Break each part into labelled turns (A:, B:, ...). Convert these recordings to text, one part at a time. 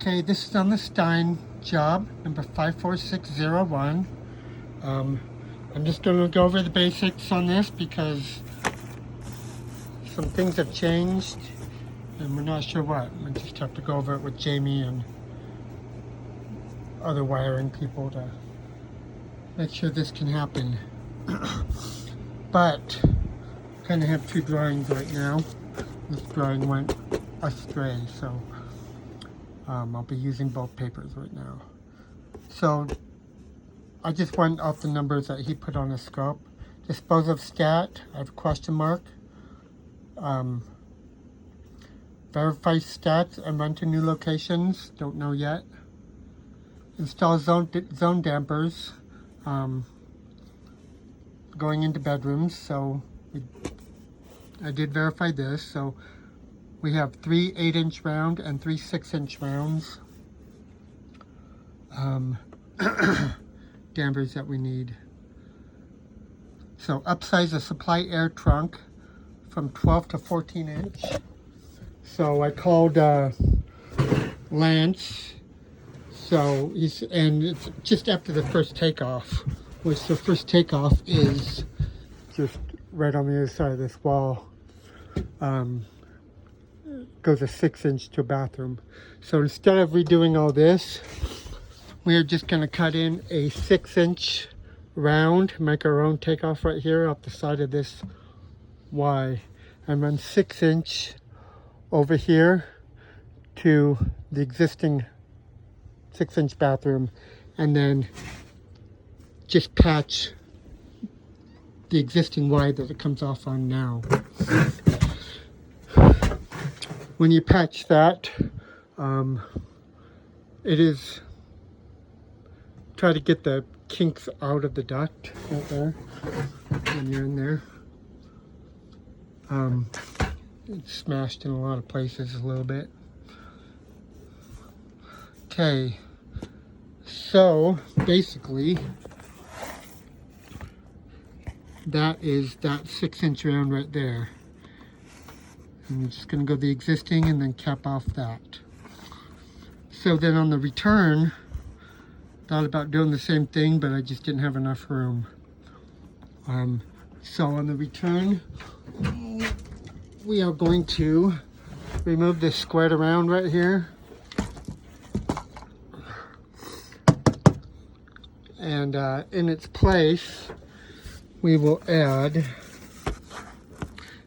A: Okay, this is on the Stein job, number 54601. I'm just going to go over the basics on this because some things have changed and we're not sure what. We just have to go over it with Jamie and other wiring people to make sure this can happen. But I kind of have two drawings right now. This drawing went astray, so I'll be using both papers right now. So I just went off the numbers that he put on the scope. Dispose of stat, I have a question mark. Verify stats and run to new locations, don't know yet. Install zone dampers, going into bedrooms, so I did verify this. So we have 3 8-inch round and 3 6-inch rounds. Dampers that we need. So upsize the supply air trunk from 12 to 14 inch. So I called Lance. So and it's just after the first takeoff, which the first takeoff is just right on the other side of this wall. Goes a 6-inch to a bathroom. So instead of redoing all this, we are just going to cut in a 6-inch round, make our own takeoff right here off the side of this Y, and run 6-inch over here to the existing 6-inch bathroom, and then just patch the existing Y that it comes off on now. When you patch that, it is try to get the kinks out of the duct right there when you're in there. It's smashed in a lot of places a little bit. Okay, so basically that is that 6-inch round right there. I'm just going to go the existing and then cap off that. So then on the return, thought about doing the same thing, but I just didn't have enough room. So on the return, we are going to remove this squared around right here. And in its place, we will add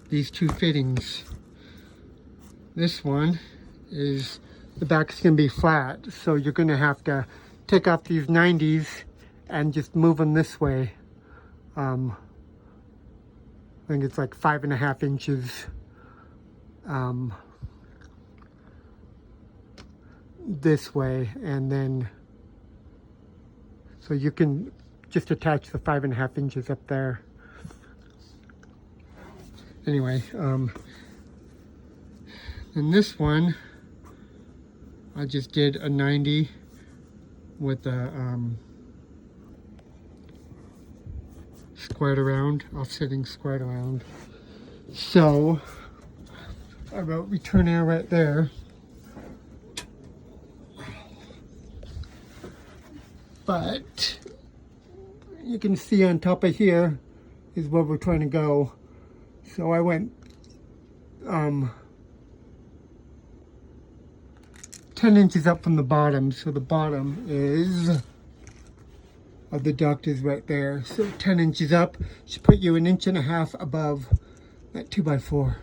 A: these two fittings. This one is, the back is going to be flat, so you're going to have to take off these 90s and just move them this way. I think it's like 5.5 inches this way, and then so you can just attach the 5.5 inches up there. Anyway, and this one I just did a 90 with a squared around, offsetting squared around. So I wrote return air right there. But you can see on top of here is where we're trying to go. So I went 10 inches up from the bottom. So the bottom is of the duct is right there. So 10 inches up should put you 1.5 inches above that 2x4.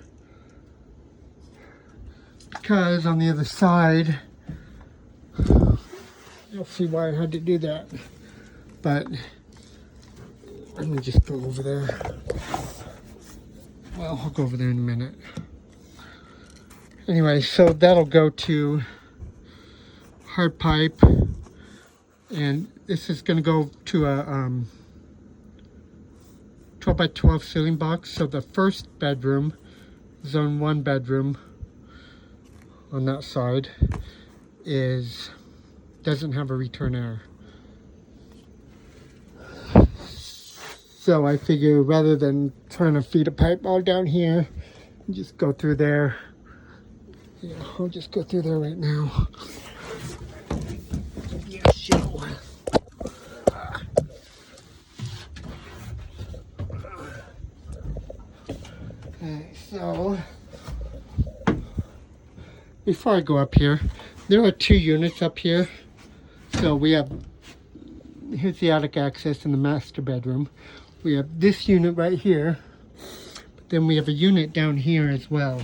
A: Because on the other side, you'll see why I had to do that. But let me just go over there. Well, I'll go over there in a minute. Anyway, so that'll go to hard pipe, and this is going to go to a 12x12 ceiling box. So the first bedroom, zone 1 bedroom on that side, doesn't have a return air. So I figure rather than trying to feed a pipe all down here, just go through there. Yeah, I'll just go through there right now. before I go up here, there are 2 units up here. So we have, here's the attic access in the master bedroom. We have this unit right here. But then we have a unit down here as well.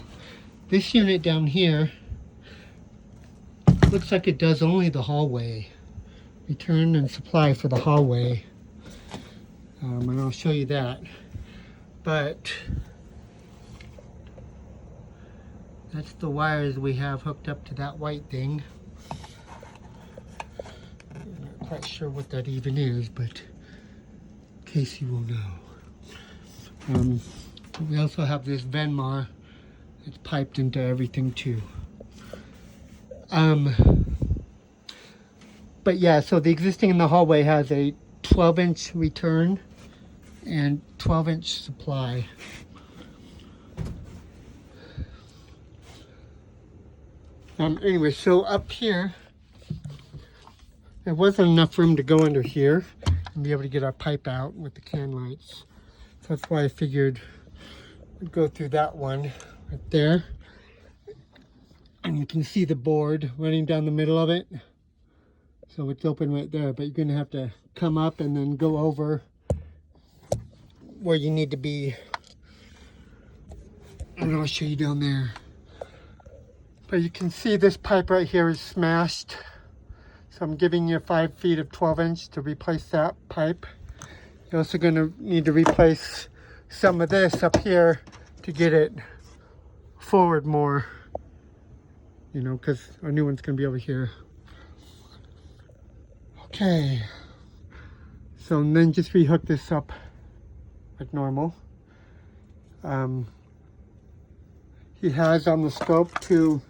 A: This unit down here looks like it does only the hallway. Return and supply for the hallway. And I'll show you that. But that's the wires we have hooked up to that white thing. I'm not quite sure what that even is, but Casey will know. We also have this Venmar. It's piped into everything too. But yeah, so the existing in the hallway has a 12-inch return and 12-inch supply. Anyway, so up here, there wasn't enough room to go under here and be able to get our pipe out with the can lights. So that's why I figured we'd go through that one right there. And you can see the board running down the middle of it. So it's open right there, but you're gonna have to come up and then go over where you need to be. And I'll show you down there. But you can see this pipe right here is smashed. So I'm giving you 5 feet of 12-inch to replace that pipe. You're also gonna need to replace some of this up here to get it forward more. You know, because our new one's gonna be over here. Okay, so then just rehook this up like normal. He has on the scope to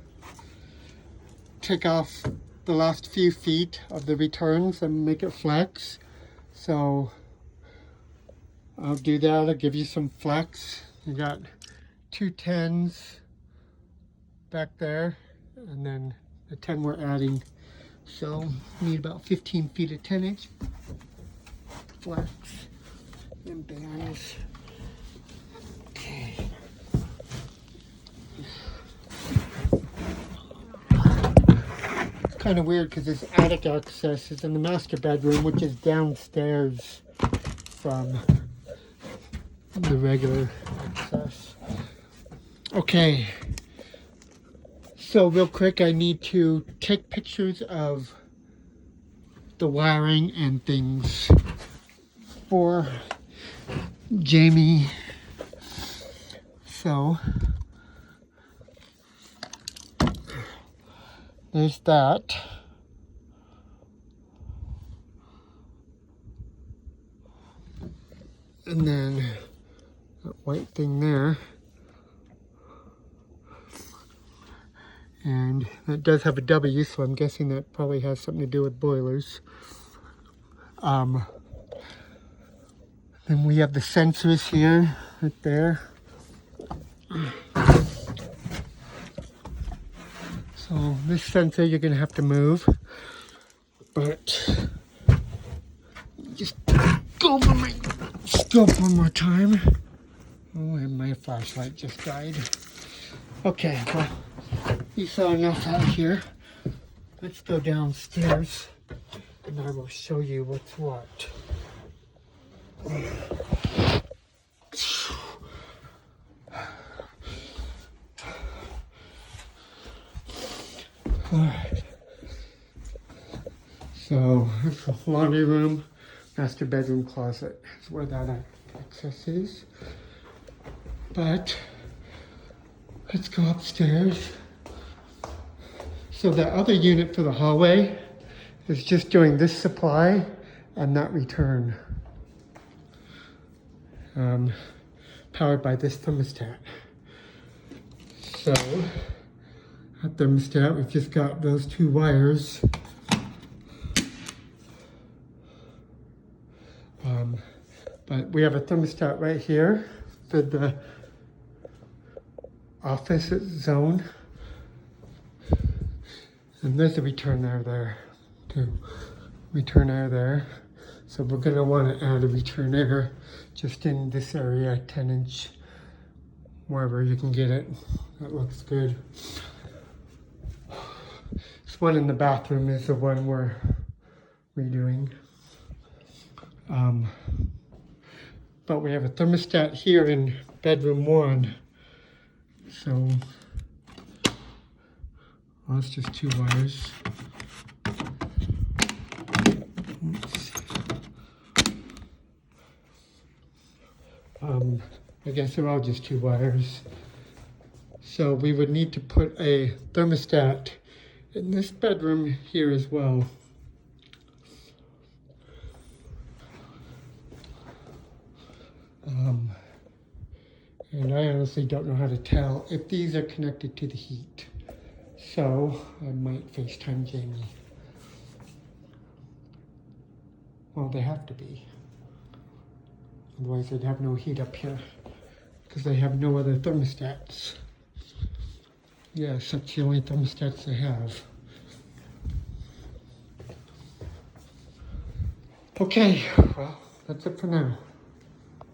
A: take off the last few feet of the returns and make it flex. So I'll do that. I'll give you some flex. You got 2 10s back there, and then the 10 we're adding. So need about 15 feet of 10-inch flex and bands. Okay. It's kind of weird because this attic access is in the master bedroom, which is downstairs from the regular access. Okay. So real quick, I need to take pictures of the wiring and things for Jamie. So there's that. And then that white thing there. And that does have a W, so I'm guessing that probably has something to do with boilers. Then we have the sensors here, right there. So this sensor you're gonna have to move, but just go over my scope one more time. Oh, and my flashlight just died. Okay, well, you saw enough out here. Let's go downstairs and I will show you what's what. Alright. So, it's a laundry room, master bedroom, closet is where that access is. But let's go upstairs. So the other unit for the hallway is just doing this supply and that return. Powered by this thermostat. So, at thermostat, we've just got those 2 wires. But we have a thermostat right here for the office zone. And there's a return air there, too. Return air there. So we're going to want to add a return air just in this area, 10-inch, wherever you can get it. That looks good. This one in the bathroom is the one we're redoing. But we have a thermostat here in bedroom 1. So, well, it's just 2 wires. Oops. I guess they're all just 2 wires. So we would need to put a thermostat in this bedroom here as well. And I honestly don't know how to tell if these are connected to the heat. So I might FaceTime Jamie. Well, they have to be. Otherwise they'd have no heat up here because they have no other thermostats. Yes, that's the only thermostats they have. Okay, well, that's it for now.